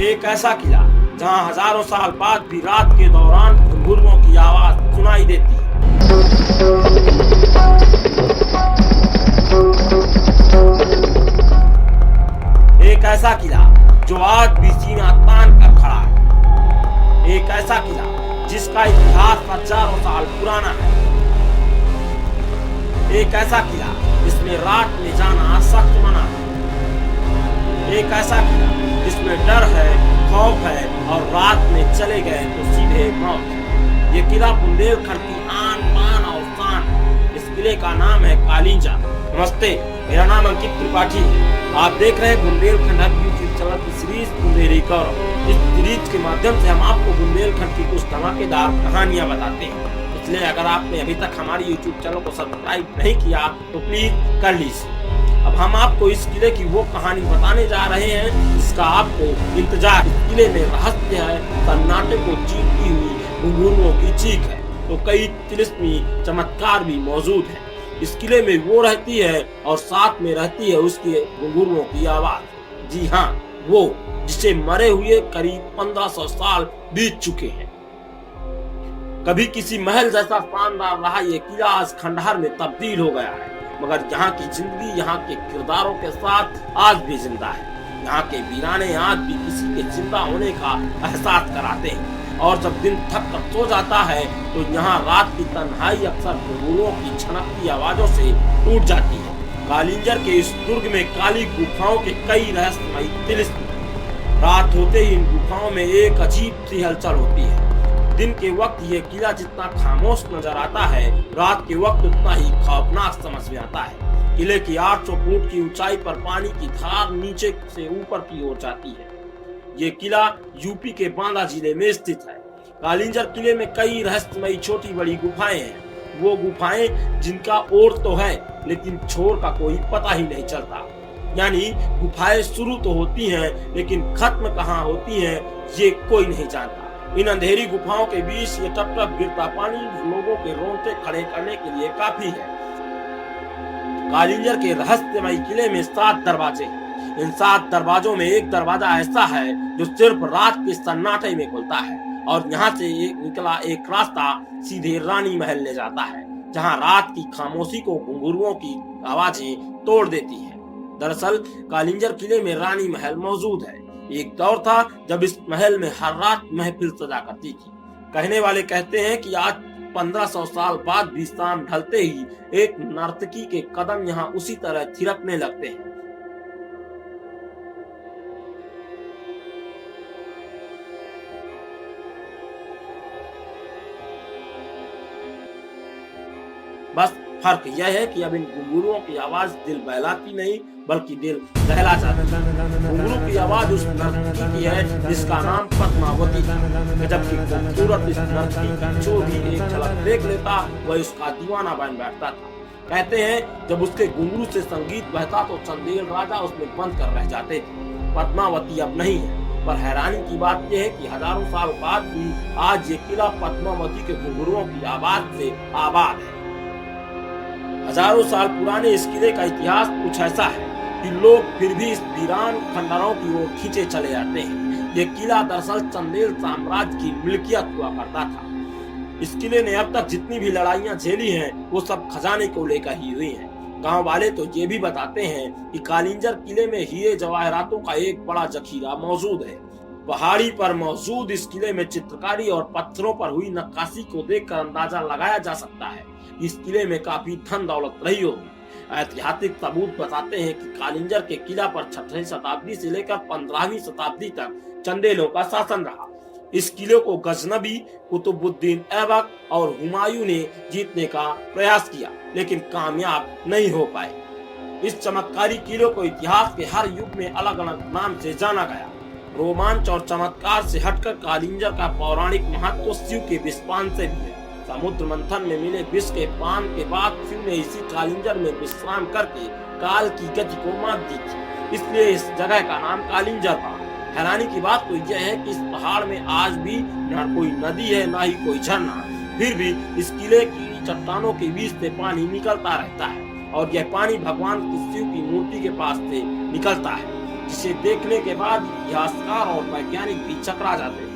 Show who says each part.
Speaker 1: एक ऐसा किला जहां हजारों साल बाद भी रात के दौरान घुंघरुओं की आवाज सुनाई देती है। एक ऐसा किला जो आज भी सीना तान कर खड़ा है। एक ऐसा किला जिसका इतिहास हजारों साल पुराना है। एक ऐसा किला जिसमें रात में जाना सख्त मना है। एक ऐसा किला जिसमें डर है, खौफ है और रात में चले गए तो सीधे मौत है। ये किला बुंदेलखंड की आन बान और शान है। इस किले का नाम है कालिंजा। नमस्ते, मेरा नाम अंकित त्रिपाठी है। आप देख रहे हैं बुंदेलखंड यूट्यूब चैनल की सीरीज बुंदेली गौरव। इस सीरीज के माध्यम से हम आपको बुंदेलखंड की कुछ धमाकेदार कहानियां बताते हैं। इसलिए अगर आपने अभी तक हमारी यूट्यूब चैनल को सब्सक्राइब नहीं किया तो प्लीज कर लीजिए। अब हम आपको इस किले की वो कहानी बताने जा रहे हैं जिसका आपको इंतजार। इस किले में रहस्य है, सन्नाटे को चीरती हुई घुंघरुओं की चीख है, तो कई तिलिस्मी चमत्कार भी मौजूद है। इस किले में वो रहती है और साथ में रहती है उसकी घुंघरुओं की आवाज। जी हाँ, वो जिसे मरे हुए करीब 1500 साल बीत चुके हैं। कभी किसी महल जैसा शानदार रहा ये किला आज खंडहर में तब्दील हो गया है, मगर यहाँ की जिंदगी यहाँ के किरदारों के साथ आज भी जिंदा है। यहाँ के वीराने आज भी किसी के जिंदा होने का एहसास कराते हैं। और जब दिन थक कर सो जाता है तो यहाँ रात की तन्हाई अक्सर घुंघरुओं की छनकती आवाजों से टूट जाती है। कालिंजर के इस दुर्ग में काली गुफाओं के कई रहस्यमयी तिलिस्म। रात होते ही इन गुफाओं में एक अजीब सी हलचल होती है। दिन के वक्त ये किला जितना खामोश नजर आता है, रात के वक्त उतना ही खौफनाक समझ में आता है। किले की 800 फुट की ऊंचाई पर पानी की धार नीचे से ऊपर की ओर जाती है। ये किला यूपी के बांदा जिले में स्थित है। कालिंजर किले में कई रहस्यमयी छोटी बड़ी गुफाएं हैं। वो गुफाएं जिनका ओर तो है लेकिन छोर का कोई पता ही नहीं चलता। यानी गुफाएं शुरू तो होती हैं लेकिन खत्म कहाँ होती हैं ये कोई नहीं जानता। इन अंधेरी गुफाओं के बीच ये टप टप गिरता पानी लोगों के रोंगटे खड़े करने के लिए काफी है। कालिंजर के रहस्यमयी किले में 7 दरवाजे हैं। इन 7 दरवाजों में एक दरवाजा ऐसा है जो सिर्फ रात के सन्नाटे में खुलता है और यहाँ से निकला एक रास्ता सीधे रानी महल ले जाता है, जहाँ रात की खामोशी को घुंघरुओं की आवाजें तोड़ देती है। दरअसल कालिंजर किले में रानी महल मौजूद है। एक दौर था जब इस महल में हर रात महफिल सजा करती थी। कहने वाले कहते हैं कि आज 1500 साल बाद भी शाम ढलते ही एक नर्तकी के कदम यहाँ उसी तरह थिरकने लगते हैं। बस फर्क यह है कि अब इन घुंघरुओं की आवाज दिल बहलाती नहीं बल्कि दिल दहला जाता है। घुंघरू की आवाज उस नर्तकी की है जिसका नाम पद्मावती है। जबकि खूबसूरत इस नर्तकी जो भी एक झलक देख लेता वह उसका दीवाना बन बैठता था। कहते हैं जब उसके घुंघरू से संगीत बहता तो चंदेल राजा उसमें बंद कर रह जाते थे। पद्मावती अब नहीं है, पर हैरानी की बात यह है कि हजारों साल बाद भी आज ये किला पद्मावती के घुंघरुओं की आवाज से आबाद है। हजारों साल पुराने इस किले का इतिहास कुछ ऐसा है कि लोग फिर भी इस वीरान खंडरों की ओर खींचे चले जाते हैं। ये किला दरअसल चंदेल साम्राज्य की मिल्कियत हुआ करता था। इस किले ने अब तक जितनी भी लड़ाइयां झेली हैं वो सब खजाने को लेकर ही हुई हैं। गांव वाले तो ये भी बताते हैं कि कालिंजर किले में हीरे जवाहरातों का एक बड़ा जखीरा मौजूद है। पहाड़ी पर मौजूद इस किले में चित्रकारी और पत्थरों पर हुई नक्काशी को देखकर अंदाजा लगाया जा सकता है इस किले में काफी धन दौलत रही होगी। ऐतिहासिक सबूत बताते हैं कि कालिंजर के किला पर 6वीं शताब्दी से लेकर 15वीं शताब्दी तक चंदेलों का शासन रहा। इस किले को गजनबी, कुतुबुद्दीन ऐबक और हुमायूं ने जीतने का प्रयास किया लेकिन कामयाब नहीं हो पाए। इस चमत्कारी किले को इतिहास के हर युग में अलग अलग नाम से जाना गया। रोमांच और चमत्कार से हटकर कालिंजर का पौराणिक महत्व शिव के विषपान से भी है। समुद्र मंथन में मिले विष के पान के बाद शिव ने इसी कालिंजर में विश्राम करके काल की गति को मात दी थी, इसलिए इस जगह का नाम कालिंजर पड़ा। हैरानी की बात तो यह है कि इस पहाड़ में आज भी न कोई नदी है न ही कोई झरना, फिर भी इस किले की चट्टानों के बीच से पानी निकलता रहता है और यह पानी भगवान शिव की मूर्ति के पास से निकलता है। जिसे देखने के बाद इतिहासकार और वैज्ञानिक भी चकरा जाते हैं।